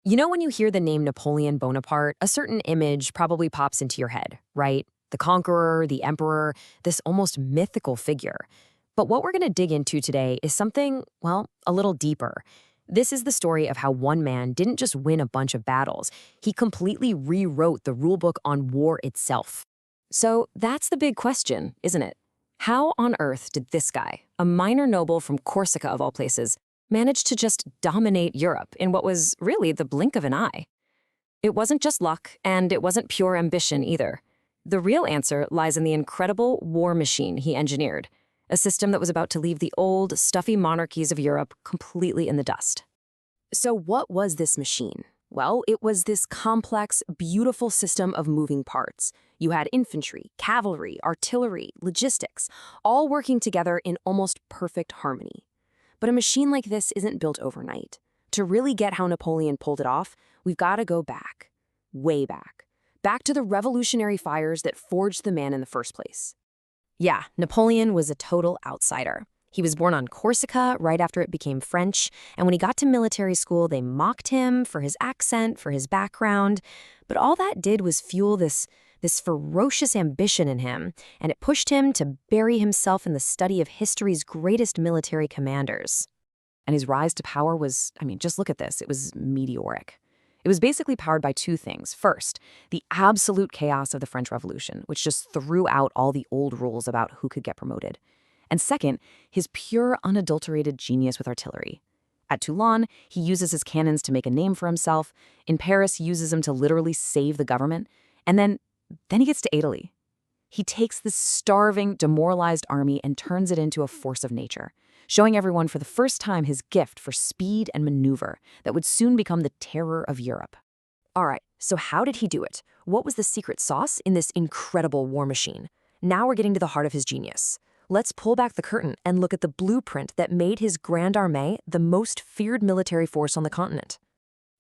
You know, when you hear the name Napoleon Bonaparte, a certain image probably pops into your head, right? The conqueror, the emperor, this almost mythical figure. But what we're going to dig into today is something, well, a little deeper. This is the story of how one man didn't just win a bunch of battles, he completely rewrote the rulebook on war itself. So that's the big question, isn't it? How on earth did this guy, a minor noble from Corsica of all places, manage to just dominate Europe in what was really the blink of an eye? It wasn't just luck, and it wasn't pure ambition either. The real answer lies in the incredible war machine he engineered, a system that was about to leave the old, stuffy monarchies of Europe completely in the dust. So what was this machine? Well, it was this complex, beautiful system of moving parts. You had infantry, cavalry, artillery, logistics, all working together in almost perfect harmony. But a machine like this isn't built overnight. To really get how Napoleon pulled it off, we've got to go back, way back. Back to the revolutionary fires that forged the man in the first place. Yeah, Napoleon was a total outsider. He was born on Corsica right after it became French, and when he got to military school, they mocked him for his accent, for his background. But all that did was fuel this ferocious ambition in him, and it pushed him to bury himself in the study of history's greatest military commanders. And his rise to power was, just look at this, it was meteoric. It was basically powered by two things. First, the absolute chaos of the French Revolution, which just threw out all the old rules about who could get promoted. And second, his pure, unadulterated genius with artillery. At Toulon, he uses his cannons to make a name for himself. In Paris, he uses them to literally save the government. And then he gets to Italy. He takes this starving, demoralized army and turns it into a force of nature, showing everyone for the first time his gift for speed and maneuver that would soon become the terror of Europe. All right, so how did he do it? What was the secret sauce in this incredible war machine? Now we're getting to the heart of his genius. Let's pull back the curtain and look at the blueprint that made his Grande Armée the most feared military force on the continent.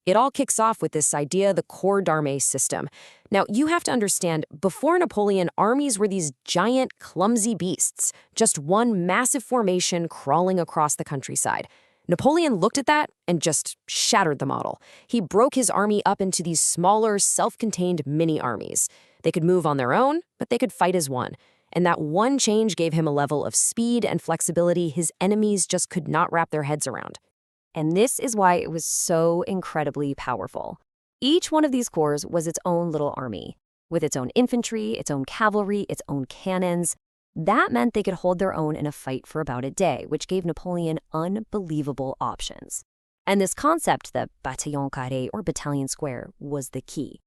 It all kicks off with this idea, the corps d'armée system. Now, you have to understand, before Napoleon, armies were these giant, clumsy beasts, just one massive formation crawling across the countryside. Napoleon looked at that and just shattered the model. He broke his army up into these smaller, self-contained mini-armies. They could move on their own, but they could fight as one. And that one change gave him a level of speed and flexibility his enemies just could not wrap their heads around. And this is why it was so incredibly powerful. Each one of these corps was its own little army, with its own infantry, its own cavalry, its own cannons. That meant they could hold their own in a fight for about a day, which gave Napoleon unbelievable options. And this concept, the bataillon carré or battalion square, was the key.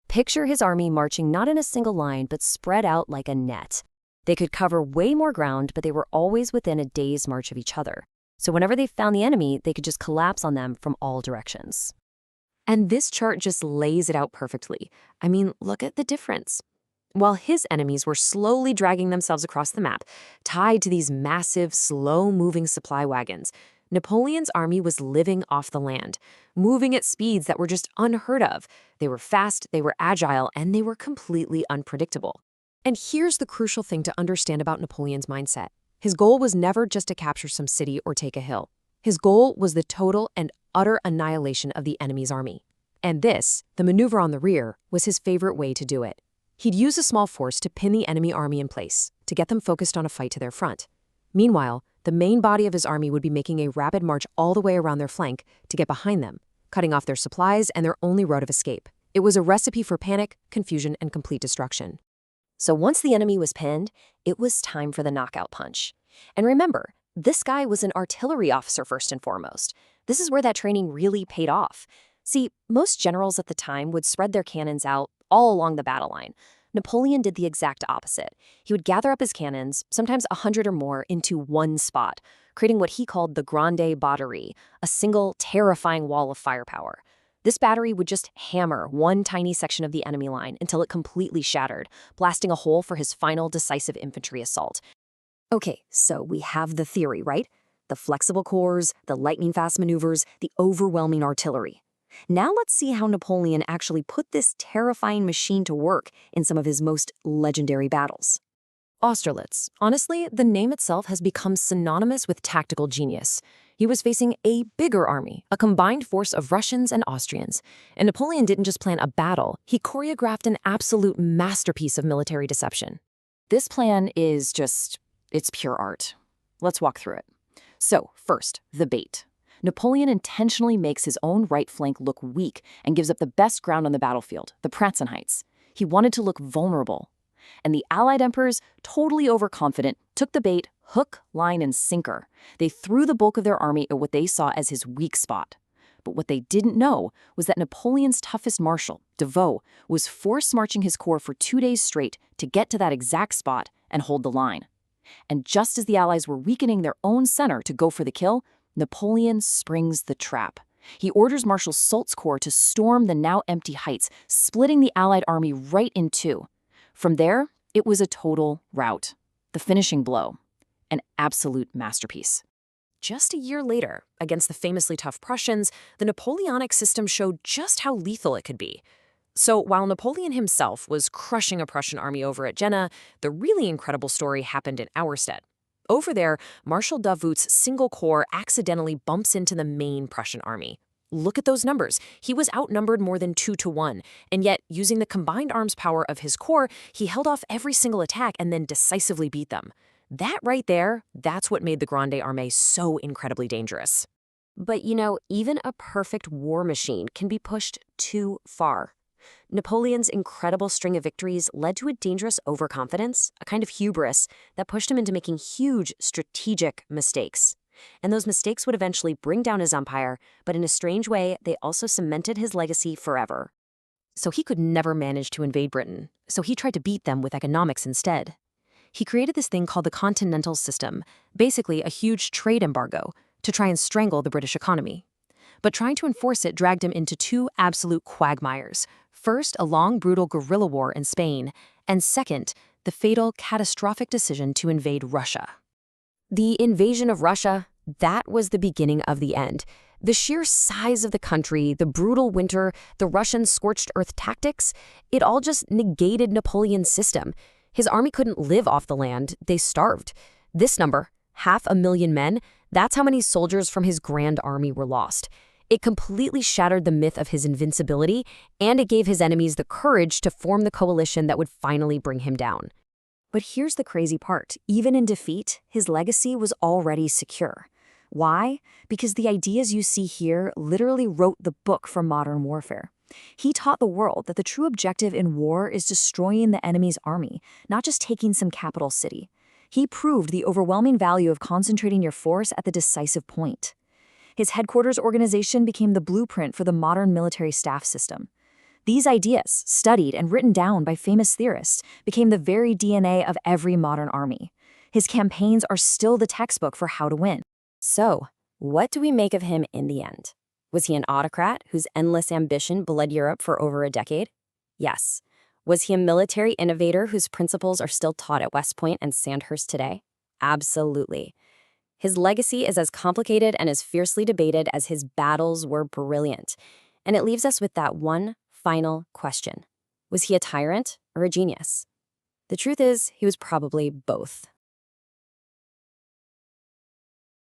Picture his army marching not in a single line, but spread out like a net. They could cover way more ground, but they were always within a day's march of each other. So whenever they found the enemy, they could just collapse on them from all directions. And this chart just lays it out perfectly. Look at the difference. While his enemies were slowly dragging themselves across the map, tied to these massive, slow-moving supply wagons, Napoleon's army was living off the land, moving at speeds that were just unheard of. They were fast, they were agile, and they were completely unpredictable. And here's the crucial thing to understand about Napoleon's mindset. His goal was never just to capture some city or take a hill. His goal was the total and utter annihilation of the enemy's army. And this, the maneuver on the rear, was his favorite way to do it. He'd use a small force to pin the enemy army in place, to get them focused on a fight to their front. Meanwhile, the main body of his army would be making a rapid march all the way around their flank to get behind them, cutting off their supplies and their only road of escape. It was a recipe for panic, confusion, and complete destruction. So once the enemy was pinned, it was time for the knockout punch. And remember, this guy was an artillery officer first and foremost. This is where that training really paid off. See, most generals at the time would spread their cannons out all along the battle line. Napoleon did the exact opposite. He would gather up his cannons, sometimes 100 or more, into one spot, creating what he called the Grande Batterie, a single, terrifying wall of firepower. This battery would just hammer one tiny section of the enemy line until it completely shattered, blasting a hole for his final decisive infantry assault. Okay, so we have the theory, right? The flexible corps, the lightning-fast maneuvers, the overwhelming artillery. Now let's see how Napoleon actually put this terrifying machine to work in some of his most legendary battles. Austerlitz. Honestly, the name itself has become synonymous with tactical genius. He was facing a bigger army, a combined force of Russians and Austrians. And Napoleon didn't just plan a battle, he choreographed an absolute masterpiece of military deception. This plan is it's pure art. Let's walk through it. So, first, the bait. Napoleon intentionally makes his own right flank look weak and gives up the best ground on the battlefield, the Pratzen Heights. He wanted to look vulnerable. And the Allied emperors, totally overconfident, took the bait hook, line, and sinker. They threw the bulk of their army at what they saw as his weak spot. But what they didn't know was that Napoleon's toughest marshal, Devoe, was force-marching his corps for 2 days straight to get to that exact spot and hold the line. And just as the Allies were weakening their own center to go for the kill, Napoleon springs the trap. He orders Marshal Soult's corps to storm the now empty heights, splitting the Allied army right in two. From there, it was a total rout. The finishing blow. An absolute masterpiece. Just a year later, against the famously tough Prussians, the Napoleonic system showed just how lethal it could be. So while Napoleon himself was crushing a Prussian army over at Jena, the really incredible story happened in Auerstedt. Over there, Marshal Davout's single corps accidentally bumps into the main Prussian army. Look at those numbers. He was outnumbered more than 2-1, and yet, using the combined arms power of his corps, he held off every single attack and then decisively beat them. That right there, that's what made the Grande Armée so incredibly dangerous. But even a perfect war machine can be pushed too far. Napoleon's incredible string of victories led to a dangerous overconfidence, a kind of hubris, that pushed him into making huge strategic mistakes. And those mistakes would eventually bring down his empire, but in a strange way, they also cemented his legacy forever. So he could never manage to invade Britain, so he tried to beat them with economics instead. He created this thing called the Continental System, basically a huge trade embargo, to try and strangle the British economy. But trying to enforce it dragged him into two absolute quagmires. First, a long, brutal guerrilla war in Spain, and second, the fatal, catastrophic decision to invade Russia. The invasion of Russia, that was the beginning of the end. The sheer size of the country, the brutal winter, the Russian scorched earth tactics, it all just negated Napoleon's system. His army couldn't live off the land, they starved. This number, 500,000 men, that's how many soldiers from his grand army were lost. It completely shattered the myth of his invincibility, and it gave his enemies the courage to form the coalition that would finally bring him down. But here's the crazy part. Even in defeat, his legacy was already secure. Why? Because the ideas you see here literally wrote the book for modern warfare. He taught the world that the true objective in war is destroying the enemy's army, not just taking some capital city. He proved the overwhelming value of concentrating your force at the decisive point. His headquarters organization became the blueprint for the modern military staff system. These ideas, studied and written down by famous theorists, became the very DNA of every modern army. His campaigns are still the textbook for how to win. So, what do we make of him in the end? Was he an autocrat whose endless ambition bled Europe for over a decade? Yes. Was he a military innovator whose principles are still taught at West Point and Sandhurst today? Absolutely. His legacy is as complicated and as fiercely debated as his battles were brilliant. And it leaves us with that one final question. Was he a tyrant or a genius? The truth is, he was probably both.